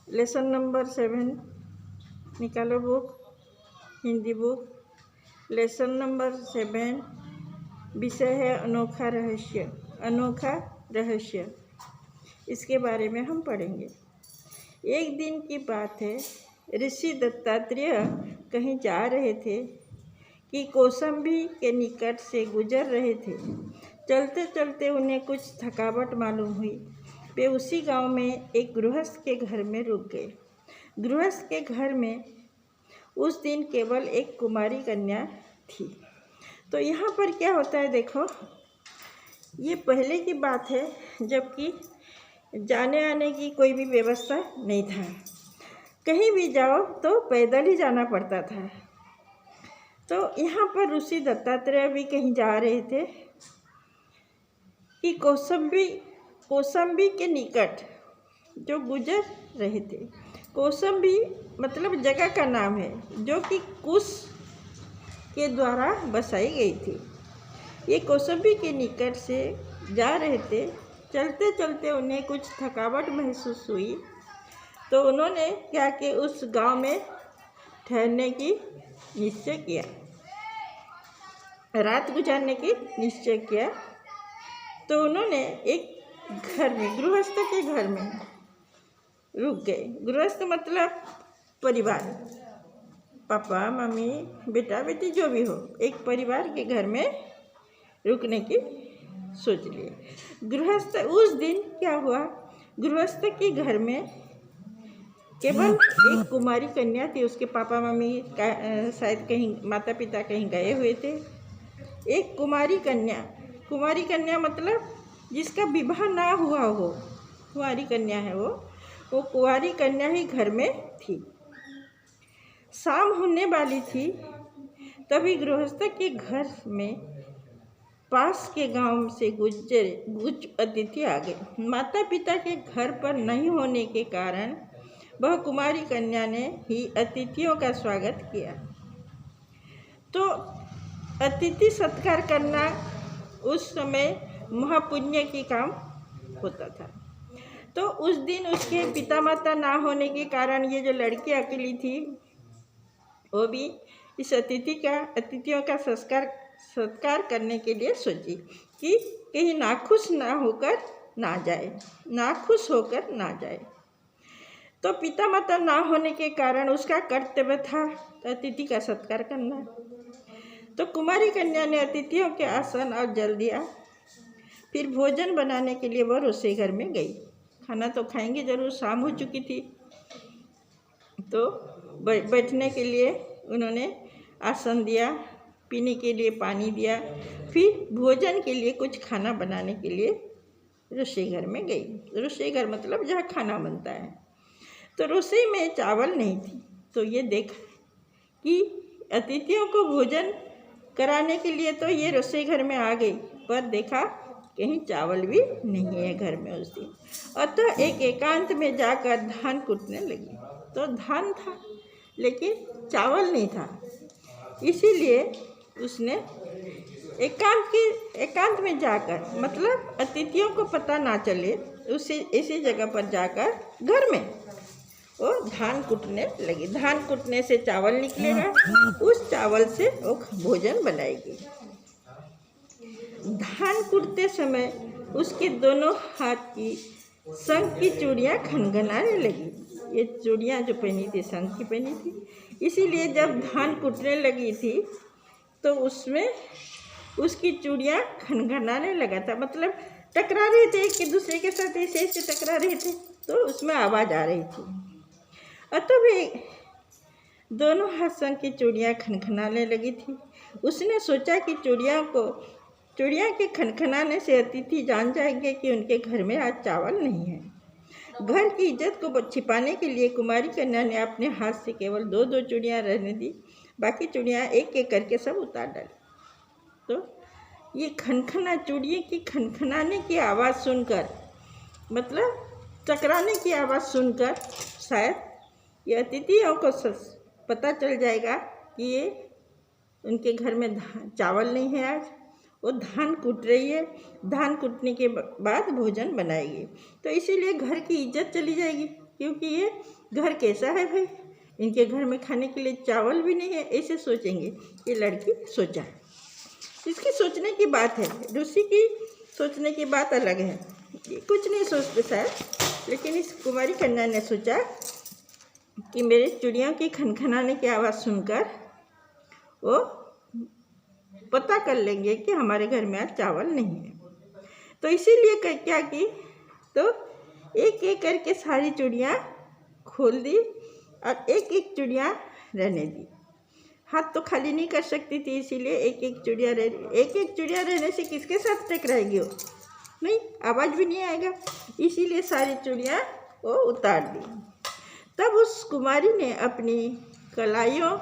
Lesson number 7 निकालो book, Hindi book. Lesson number 7 विषय है अनोखा रहस्य। अनोखा रहस्य, इसके बारे में हम पढ़ेंगे। एक दिन की बात है, ऋषि दत्तात्रेय कहीं जा रहे थे कि कौशाम्बी के निकट से गुजर रहे थे। चलते चलते उन्हें कुछ थकावट मालूम हुई। वे उसी गांव में एक गृहस्थ के घर में रुक गए। गृहस्थ के घर में उस दिन केवल एक कुमारी कन्या थी। तो यहाँ पर क्या होता है देखो, ये पहले की बात है जबकि जाने आने की कोई भी व्यवस्था नहीं था। कहीं भी जाओ तो पैदल ही जाना पड़ता था। तो यहाँ पर ऋषि दत्तात्रेय भी कहीं जा रहे थे कि कौशाम्बी के निकट जो गुजर रहे थे। कौशाम्बी मतलब जगह का नाम है जो कि कुश के द्वारा बसाई गई थी। ये कौशाम्बी के निकट से जा रहे थे। चलते चलते उन्हें कुछ थकावट महसूस हुई, तो उन्होंने क्या कि उस गांव में ठहरने की निश्चय किया, रात गुजारने की निश्चय किया। तो उन्होंने एक घर में, गृहस्थ के घर में रुक गए। गृहस्थ मतलब परिवार, पापा मम्मी बेटा बेटी जो भी हो, एक परिवार के घर में रुकने की सोच लिए। गृहस्थ उस दिन क्या हुआ, गृहस्थ के घर में केवल एक कुमारी कन्या थी। उसके पापा मम्मी शायद कहीं, माता पिता कहीं गए हुए थे। एक कुमारी कन्या मतलब जिसका विवाह ना हुआ हो, कुंवारी कन्या है वो कुंवारी कन्या ही घर में थी। शाम होने वाली थी, तभी गृहस्थ के घर में पास के गांव से कुछ अतिथि आ गए। माता पिता के घर पर नहीं होने के कारण वह कुमारी कन्या ने ही अतिथियों का स्वागत किया। तो अतिथि सत्कार करना उस समय महापुण्य की काम होता था। तो उस दिन उसके पिता माता ना होने के कारण ये जो लड़की अकेली थी, वो भी इस अतिथियों का सत्कार करने के लिए सोची कि कहीं नाखुश होकर ना जाए। तो पिता माता ना होने के कारण उसका कर्तव्य था अतिथि का सत्कार करना। तो कुमारी कन्या ने अतिथियों के आसन और जल दिया। फिर भोजन बनाने के लिए वह रसोई घर में गई। खाना तो खाएंगे जरूर, शाम हो चुकी थी। तो बैठने के लिए उन्होंने आसन दिया, पीने के लिए पानी दिया। फिर भोजन के लिए कुछ खाना बनाने के लिए रसोई घर में गई। रसोई घर मतलब जहाँ खाना बनता है। तो रसोई में चावल नहीं थी। तो ये देखा कि अतिथियों को भोजन कराने के लिए तो ये रसोई घर में आ गई, पर देखा कहीं चावल भी नहीं है घर में उस दिन। अतः एक एकांत में जाकर धान कूटने लगी। तो धान था लेकिन चावल नहीं था, इसीलिए उसने एकांत में जाकर, मतलब अतिथियों को पता ना चले, इसी जगह पर जाकर घर में वो धान कूटने लगी। धान कूटने से चावल निकलेगा, उस चावल से वो भोजन बनाएगी। धान कूटते समय उसके दोनों हाथ की शंख की चूड़ियाँ खनखनाने लगी। ये चूड़ियाँ जो पहनी थी, शंख की पहनी थी, इसीलिए जब धान कूटने लगी थी तो उसमें उसकी चूड़ियाँ खनखनाने लगा था। मतलब टकरा रहे थे, एक दूसरे के साथ ऐसे टकरा रहे थे, तो उसमें आवाज़ आ रही थी। अतः वे दोनों हाथ शंख की चूड़ियाँ खनखनाने लगी थी। उसने सोचा कि चूड़ियाँ के खनखनाने से अतिथि जान जाएंगे कि उनके घर में आज चावल नहीं है। घर की इज्जत को छिपाने के लिए कुमारी कन्या ने अपने हाथ से केवल 2-2 चूड़ियाँ रहने दी, बाकी चूड़ियाँ एक एक करके सब उतार डाली। तो ये चूड़ियों की खनखनाने की आवाज़ सुनकर, मतलब टकराने की आवाज़ सुनकर शायद ये अतिथियों को पता चल जाएगा कि ये उनके घर में चावल नहीं है आज, वो धान कूट रही है, धान कूटने के बाद भोजन बनाएगी। तो इसीलिए घर की इज्जत चली जाएगी। क्योंकि ये घर कैसा है भाई, इनके घर में खाने के लिए चावल भी नहीं है, ऐसे सोचेंगे। ये लड़की सोचा, इसकी सोचने की बात है, रूसी की सोचने की बात अलग है। ये कुछ नहीं सोचते शायद, लेकिन इस कुमारी कन्या ने सोचा कि मेरे चिड़ियों की खनखनाने की आवाज़ सुनकर वो पता कर लेंगे कि हमारे घर में आज चावल नहीं है। तो इसीलिए क्या की, तो एक एक करके सारी चिड़ियाँ खोल दी और एक एक चिड़िया रहने दी। हाथ तो खाली नहीं कर सकती थी, इसीलिए एक एक चिड़िया रहने से किसके साथ टकराएगी वो, नहीं, आवाज़ भी नहीं आएगा। इसीलिए सारी चिड़िया वो उतार दी। तब उस कुमारी ने अपनी कलाइयों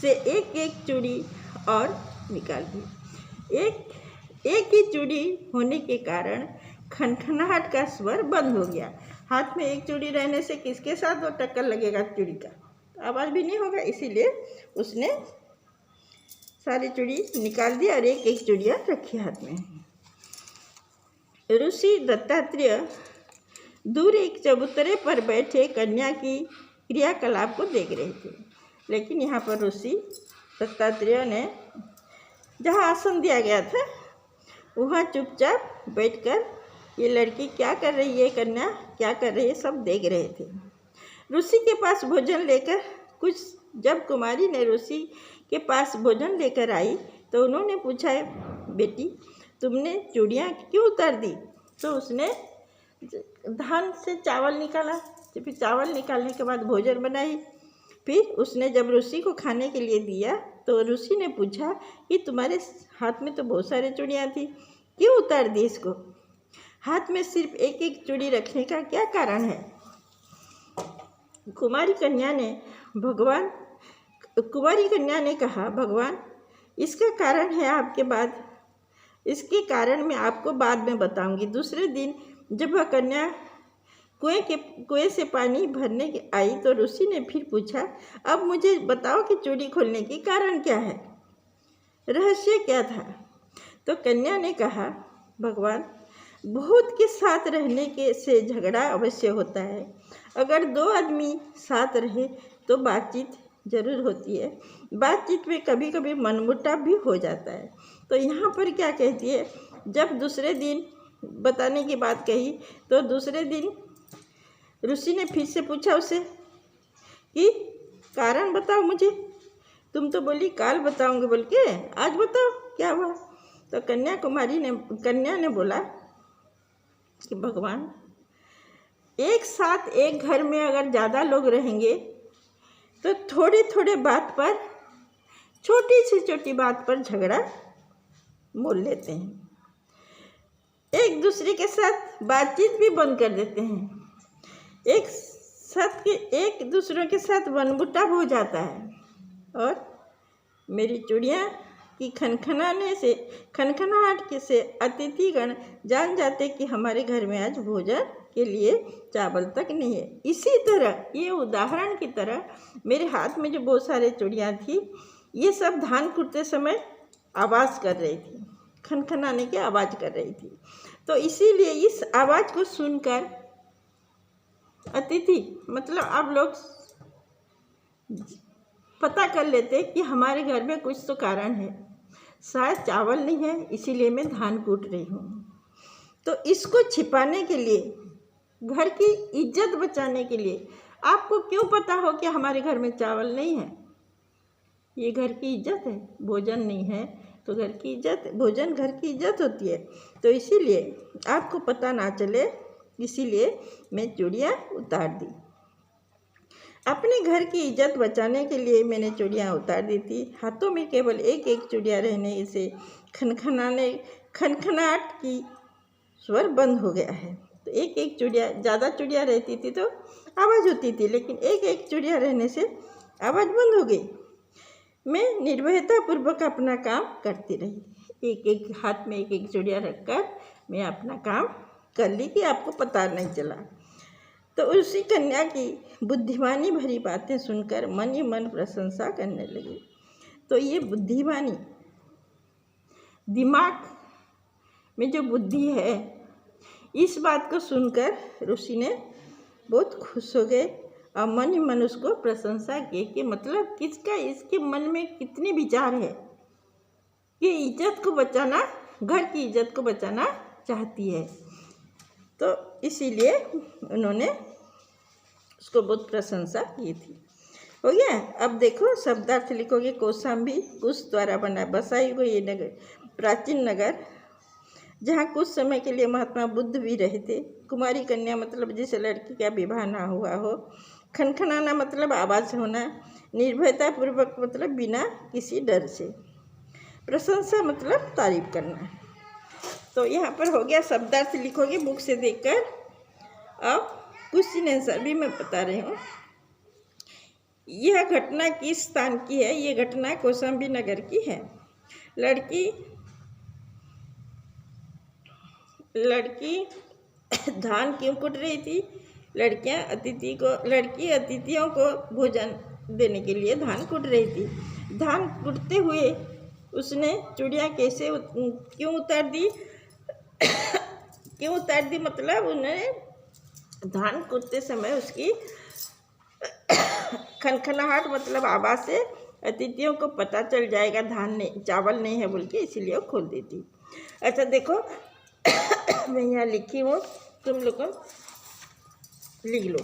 से एक एक चूड़ी और निकाल दी। एक ही चूड़ी होने के कारण खनखनाहट का स्वर बंद हो गया। हाथ में एक चूड़ी रहने से किसके साथ वो टक्कर लगेगा चूड़ी का, आवाज़ भी नहीं होगा। इसीलिए उसने सारी चूड़ी निकाल दी और एक एक चूड़ियाँ रखी हाथ में। ऋषि दत्तात्रेय दूर एक चबूतरे पर बैठे कन्या की क्रियाकलाप को देख रहे थे, लेकिन यहाँ पर ऋषि दत्तात्रेय ने जहाँ आसन दिया गया था वहाँ चुपचाप बैठकर ये लड़की क्या कर रही है, कन्या क्या कर रही है, सब देख रहे थे। ऋषि के पास भोजन लेकर जब कुमारी ने ऋषि के पास भोजन लेकर आई तो उन्होंने पूछा, बेटी तुमने चूड़ियाँ क्यों उतार दी? तो उसने धान से चावल निकाला, फिर चावल निकालने के बाद भोजन बनाई। फिर उसने जब ऋषि को खाने के लिए दिया तो ऋषि ने पूछा कि तुम्हारे हाथ में तो बहुत सारे चूड़ियाँ थी, क्यों उतार दी इसको? हाथ में सिर्फ एक एक चूड़ी रखने का क्या कारण है? कुमारी कन्या ने कहा, भगवान इसका कारण है इसके कारण मैं आपको बाद में बताऊंगी। दूसरे दिन जब वह कन्या कुएं से पानी भरने आई तो ऋषि ने फिर पूछा, अब मुझे बताओ कि चूड़ी खोलने की कारण क्या है, रहस्य क्या था? तो कन्या ने कहा, भगवान बहुत के साथ रहने से झगड़ा अवश्य होता है। अगर दो आदमी साथ रहे तो बातचीत जरूर होती है, बातचीत में कभी कभी मनमुटाव भी हो जाता है। तो यहाँ पर क्या कहती है, जब दूसरे दिन बताने की बात कही तो दूसरे दिन ऋषि ने फिर से पूछा उसे कि कारण बताओ मुझे, तुम तो बोली काल बताऊंगी बोल के, आज बताओ क्या हुआ? तो कन्या ने बोला कि भगवान एक साथ एक घर में अगर ज़्यादा लोग रहेंगे तो थोड़ी बात पर, छोटी से छोटी बात पर झगड़ा मोल लेते हैं, एक दूसरे के साथ बातचीत भी बंद कर देते हैं, एक दूसरों के साथ मनमुटाव हो जाता है। और मेरी चूड़ियाँ की खनखनाहट से अतिथिगण जान जाते कि हमारे घर में आज भोजन के लिए चावल तक नहीं है। इसी तरह ये उदाहरण की तरह मेरे हाथ में जो बहुत सारे चूड़ियाँ थी, ये सब धान कुटते समय आवाज़ कर रही थी, खनखनाने की आवाज़ कर रही थी। तो इसीलिए इस आवाज़ को सुनकर अतिथि मतलब आप लोग पता कर लेते कि हमारे घर में कुछ तो कारण है, शायद चावल नहीं है इसीलिए मैं धान कूट रही हूँ। तो इसको छिपाने के लिए, घर की इज्जत बचाने के लिए, आपको क्यों पता हो कि हमारे घर में चावल नहीं है, ये घर की इज्जत है, भोजन नहीं है तो घर की इज्जत, भोजन घर की इज्जत होती है। तो इसीलिए आपको पता ना चले, इसीलिए मैं चूड़ियाँ उतार दी। अपने घर की इज्जत बचाने के लिए मैंने चूड़ियाँ उतार दी थी। हाथों में केवल एक एक चूड़ियाँ रहने से खनखनाहट की स्वर बंद हो गया है। तो एक एक चूड़ियाँ, ज़्यादा चूड़ियाँ रहती थी तो आवाज़ होती थी, लेकिन एक एक चूड़ियाँ रहने से आवाज़ बंद हो गई। मैं निर्भयतापूर्वक अपना काम करती रही, एक एक हाथ में एक एक चूड़ियाँ रखकर मैं अपना काम कर ली कि आपको पता नहीं चला। तो उसी कन्या की बुद्धिमानी भरी बातें सुनकर मन ही मन प्रशंसा करने लगी। तो ये बुद्धिमानी, दिमाग में जो बुद्धि है, इस बात को सुनकर ऋषि ने बहुत खुश हो गए और मन ही मन उसको प्रशंसा की कि मतलब किसका इसके मन में कितने विचार है कि इज्जत को बचाना, घर की इज्जत को बचाना चाहती है। तो इसीलिए उन्होंने उसको बहुत प्रशंसा की थी। हो गया। अब देखो शब्दार्थ लिखोगे। कौशाम्बी कुश द्वारा बना बसाई हुई ये नगर, प्राचीन नगर जहाँ कुछ समय के लिए महात्मा बुद्ध भी रहे थे। कुमारी कन्या मतलब जिस लड़की का विवाह ना हुआ हो। खनखनाना मतलब आवाज़ होना। निर्भयता पूर्वक मतलब बिना किसी डर से। प्रशंसा मतलब तारीफ करना। तो यहाँ पर हो गया शब्दार्थ लिखोगे बुक से देखकर। अब क्वेश्चन आंसर भी मैं बता रही हूँ। यह घटना किस स्थान की है? ये घटना कौशाम्बी नगर की है। लड़की धान क्यों कुट रही थी? लड़की अतिथियों को भोजन देने के लिए धान कुट रही थी। धान कुटते हुए उसने चूड़ियाँ क्यों उतार दी? क्यों उतार दी मतलब उन्होंने धान कुटते समय उसकी खनखनाहट मतलब आवाज़ से अतिथियों को पता चल जाएगा चावल नहीं है बोल के, इसीलिए वो खोल देती। अच्छा देखो मैं यहाँ लिखी हूँ, तुम लोग लिख लो।